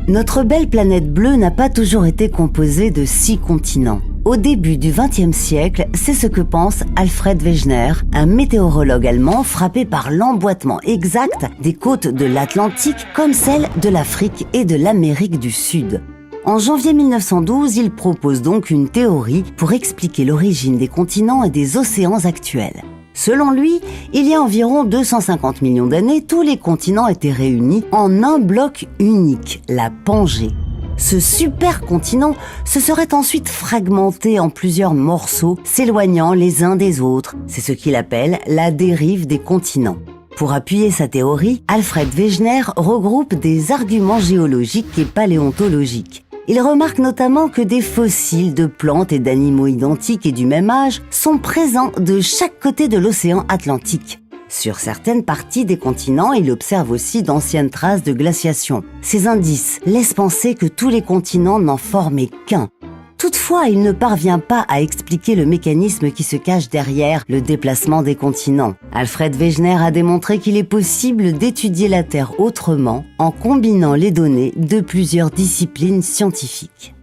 Notre belle planète bleue n'a pas toujours été composée de 6 continents. Au début du XXe siècle, c'est ce que pense Alfred Wegener, un météorologue allemand frappé par l'emboîtement exact des côtes de l'Atlantique comme celles de l'Afrique et de l'Amérique du Sud. En janvier 1912, il propose donc une théorie pour expliquer l'origine des continents et des océans actuels. Selon lui, il y a environ 250 millions d'années, tous les continents étaient réunis en un bloc unique, la Pangée. Ce supercontinent se serait ensuite fragmenté en plusieurs morceaux, s'éloignant les uns des autres. C'est ce qu'il appelle la dérive des continents. Pour appuyer sa théorie, Alfred Wegener regroupe des arguments géologiques et paléontologiques. Il remarque notamment que des fossiles de plantes et d'animaux identiques et du même âge sont présents de chaque côté de l'océan Atlantique. Sur certaines parties des continents, il observe aussi d'anciennes traces de glaciation. Ces indices laissent penser que tous les continents n'en formaient qu'un. Toutefois, il ne parvient pas à expliquer le mécanisme qui se cache derrière le déplacement des continents. Alfred Wegener a démontré qu'il est possible d'étudier la Terre autrement en combinant les données de plusieurs disciplines scientifiques.